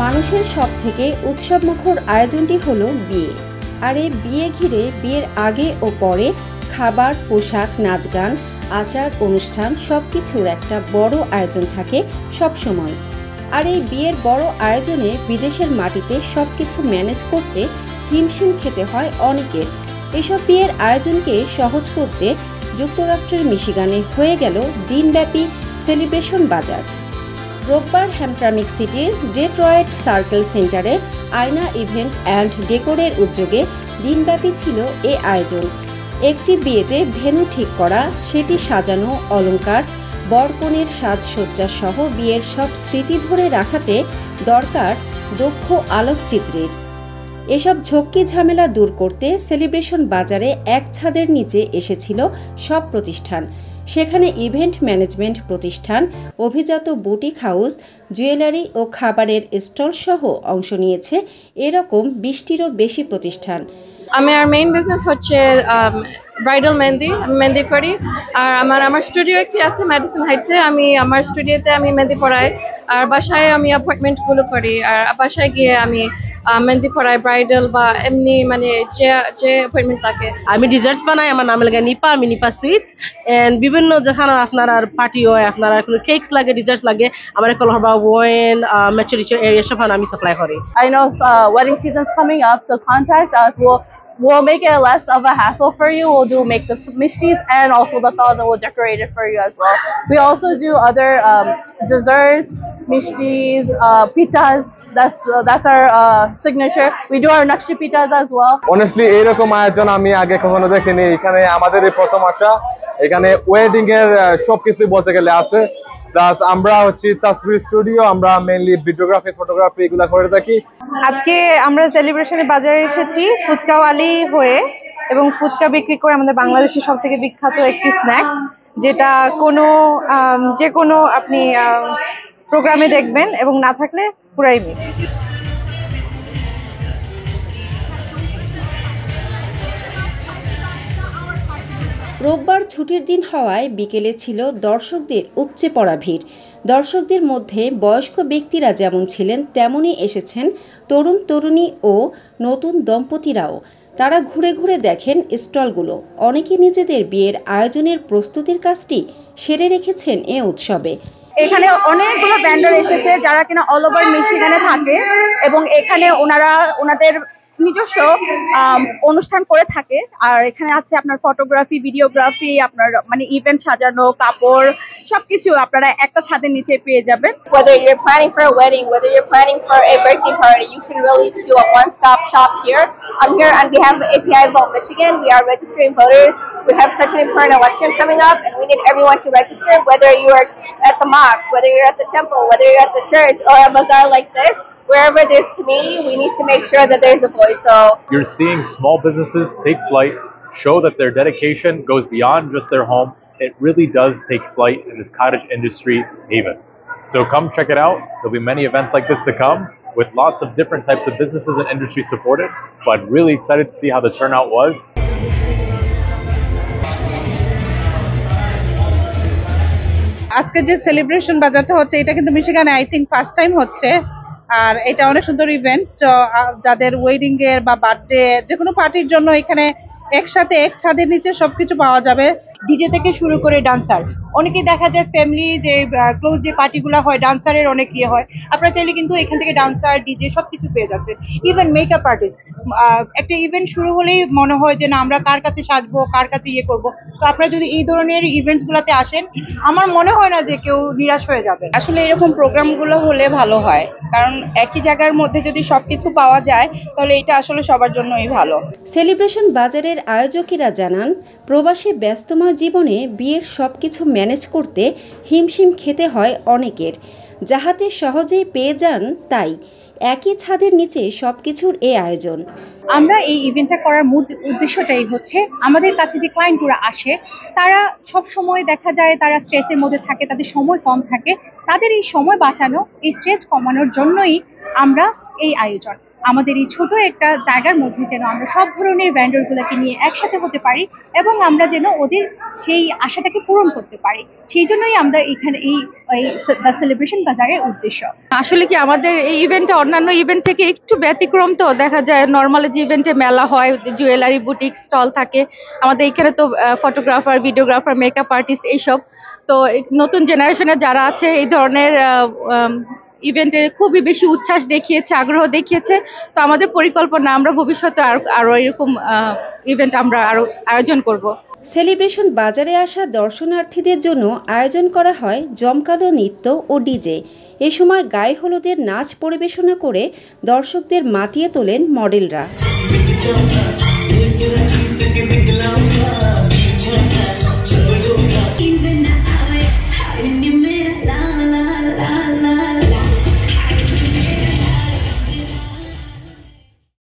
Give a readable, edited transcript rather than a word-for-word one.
মানুষের সবথেকে উৎসবমুখর আয়োজনটি হলো বিয়ে। আর এই বিয়ে ঘিরে বিয়ের আগে ও পরে খাবার, পোশাক, নাচ গান, আচার অনুষ্ঠান সবকিছুর একটা বড় আয়োজন থাকে সবসময়। আর এই বিয়ের বড় আয়োজনে বিদেশের মাটিতে সবকিছু ম্যানেজ করতে হিমশিম খেতে হয় অনেকের। এসব বিয়ের আয়োজনকে সহজ করতে যুক্তরাষ্ট্রের মিশিগানে হয়ে গেল দিনব্যাপী সেলিব্রেশন বাজার। রোববার হ্যামট্রামিক সিটির ডেট্রয়েট সার্কেল সেন্টারে আয়না ইভেন্ট অ্যান্ড ডেকোরের উদ্যোগে দিনব্যাপী ছিল এ আয়োজন। একটি বিয়েতে ভেন্যু ঠিক করা, সেটি সাজানো, অলংকার, বরকনের সাজসজ্জা সহ বিয়ের সব স্মৃতি ধরে রাখাতে দরকার দক্ষ আলোকচিত্রীর। এসব ঝক্কি ঝামেলা দূর করতে সেলিব্রেশন বাজারে এক ছাদের নিচে এসেছিল সব প্রতিষ্ঠান। সেখানে ইভেন্ট ম্যানেজমেন্ট প্রতিষ্ঠান, অভিজাত বুটিক হাউস, জুয়েলারি ও খাবারের স্টল সহ অংশ নিয়েছে এরকম 20টিরও বেশি প্রতিষ্ঠান। আমার মেইন বিজনেস হচ্ছে ব্রাইডাল মেহেন্দি। আমি মেহেন্দি করি। আর আমার স্টুডিও একটি আছে ম্যাডিসন হাইটসে। আমি আমার স্টুডিওতে আমি মেহেন্দি পড়াই। আর বাসায় আমি অ্যাপয়েন্টমেন্টগুলো করি। আর বাসায় গিয়ে আমি মেহেন্দি পড়াই, ব্রাইডাল বা এমনি মানে যে অ্যাপয়েন্টমেন্ট থাকে। আমি ডিজার্টস বানাই। আমার নাম লাগে নিপা। আমি নিপা সুইটস এন্ড বিভিন্ন যেখানে আপনার আর পার্টি হয়, আপনার কোনো কেকস লাগে, ডিজার্টস লাগে, আমার কল হবা ওয়েন ম্যাচুরিটি এরিয়া সব আমি সাপ্লাই করি। I know wedding season's coming up, so contact us. We'll make it less of a hassle for you. We'll make the mishtis and also the thaws, and we'll decorate it for you as well. We also do other desserts, mishtis, pitas. That's our signature. We do our nakshi pitas as well. Honestly, এরকম আয়োজন আমি আগে কখনো দেখিনি। এখানে আমাদের প্রথম আসা। এখানে ওয়েডিং এর সবকিছু বলতে গেলে আছে। প্লাস আমরা হচ্ছে তাসবির স্টুডিও, আমরা মেইনলি ভিডিওগ্রাফি, ফটোগ্রাফি এগুলা করে থাকি। আজকে আমরা সেলিব্রেশনের বাজারে এসেছি ফুচকাওয়ালি হয়ে, এবং ফুচকা বিক্রি করে আমাদের বাংলাদেশের সব থেকে বিখ্যাত একটি স্ন্যাক, যেটা যে কোনো আপনি প্রোগ্রামে দেখবেন এবং না থাকলে পুরাই মিস। রোববার ছুটির দিন হওয়ায় বিকেলে ছিল দর্শকদের উপচে পড়া ভিড়। দর্শকদের মধ্যে বয়স্ক ব্যক্তিরা যেমন ছিলেন তেমনই এসেছেন তরুণ তরুণী ও নতুন দম্পতিরাও। তারা ঘুরে ঘুরে দেখেন স্টলগুলো। অনেকে নিজেদের বিয়ের আয়োজনের প্রস্তুতির কাজটি সেরে রেখেছেন এ উৎসবে। এখানে অনেকগুলো ব্যান্ডার এসেছে যারা কিনা অল ওভার মিশিগানে থাকে, এবং এখানে ওনাদের নিজস্ব অনুষ্ঠান করে থাকে। আর এখানে আছে আপনার ফটোগ্রাফি, ভিডিওগ্রাফি, আপনার মানে ইভেন্ট সাজানো, কাপড়, সবকিছু আপনারা একটা ছাদের নিচে পেয়ে যাবেন। Whether you're planning for a wedding, whether you're planning for a birthday party, you can really do a one-stop shop here. I'm here on behalf of API Vote Michigan. We are registering voters. We have such an important election coming up, and we need everyone to register, whether you're at the mosque, whether you're at the temple, whether you're at the church, or a bazaar like this. Wherever there's community, we need to make sure that there's a voice. So you're seeing small businesses take flight, show that their dedication goes beyond just their home. It really does take flight in this cottage industry haven. So come check it out. There'll be many events like this to come with lots of different types of businesses and industry supported, but really excited to see how the turnout was. আজকে যে celebration বাজারটা হচ্ছে, এটা কিন্তু মিশিগানে I think first time হচ্ছে। আর এটা অনেক সুন্দর ইভেন্ট, যাদের ওয়েডিং এর বা বার্থডে যে কোনো পার্টির জন্য এখানে একসাথে এক ছাদের নিচে সবকিছু পাওয়া যাবে। ডিজে থেকে শুরু করে ডান্সার, অনেকেই দেখা যায় ফ্যামিলি যে ক্লোজ যে পার্টিগুলো হয় ডান্সারের অনেক ইয়ে হয়, আপনারা চাইলে কিন্তু এখান থেকে ডান্সার, ডিজে সবকিছু পেয়ে যাচ্ছেন। ইভেন মেকআপ আর্টিস্ট, একটা ইভেন্ট শুরু হলেই মনে হয় যে না আমরা কার কাছে সাজবো, কার কাছে ইয়ে করবো। তো আপনারা যদি এই ধরনের ইভেন্টস গুলাতে আসেন, আমার মনে হয় না যে কেউ নিরাশ হয়ে যাবে। আসলে এরকম প্রোগ্রামগুলো হলে ভালো হয়, কারণ একই জায়গার মধ্যে যদি সবকিছু পাওয়া যায় তাহলে এটা আসলে সবার জন্যই ভালো। সেলিব্রেশন বাজারের আয়োজকেরা জানান, প্রবাসী ব্যস্তময় জীবনে বিয়ের সবকিছু ম্যানেজ করতে হিমশিম খেতে হয় অনেকের। যাহাতে সহজেই পেয়ে যান, তাই একই ছাদের নিচে সবকিছুর এই আয়োজন। আমরা এই ইভেন্টটা করার মূল উদ্দেশ্যটাই হচ্ছে আমাদের কাছে যে ক্লায়েন্টগুলো আসে তারা সব সময় দেখা যায় তারা স্ট্রেসের মধ্যে থাকে, তাদের সময় কম থাকে, তাদের এই সময় বাঁচানো, এই স্ট্রেস কমানোর জন্যই আমরা এই আয়োজন। আমাদের এই ছোট একটা জায়গার মধ্যে যেন আমরা সব ধরনের ভেন্ডরগুলোকে নিয়ে একসাথে হতে পারি এবং আমরা যেন ওদের সেই আশাটাকে পূরণ করতে পারি, সেই জন্যই আমরা এখানে এই সেলিব্রেশন বাজারের উদ্দেশ্য। আসলে কি আমাদের এই ইভেন্টটা অন্যান্য ইভেন্ট থেকে একটু ব্যতিক্রম, তো দেখা যায় নর্মালি যে ইভেন্টে মেলা হয়, জুয়েলারি বুটিক স্টল থাকে, আমাদের এখানে তো ফটোগ্রাফার, ভিডিওগ্রাফার, মেকআপ আর্টিস্ট এইসব। তো নতুন জেনারেশনের যারা আছে এই ধরনের ইভেন্টে খুবই বেশি উচ্ছ্বাস দেখিয়েছে, আগ্রহ দেখিয়েছে। তো আমাদের পরিকল্পনা আমরা ভবিষ্যতে আরো এরকম ইভেন্ট আমরা আরো আয়োজন করব। সেলিব্রেশন বাজারে আসা দর্শনার্থীদের জন্য আয়োজন করা হয় জমকালো নৃত্য ও ডিজে। এ সময় গায়ে হলুদের নাচ পরিবেশনা করে দর্শকদের মাতিয়ে তোলেন মডেলরা।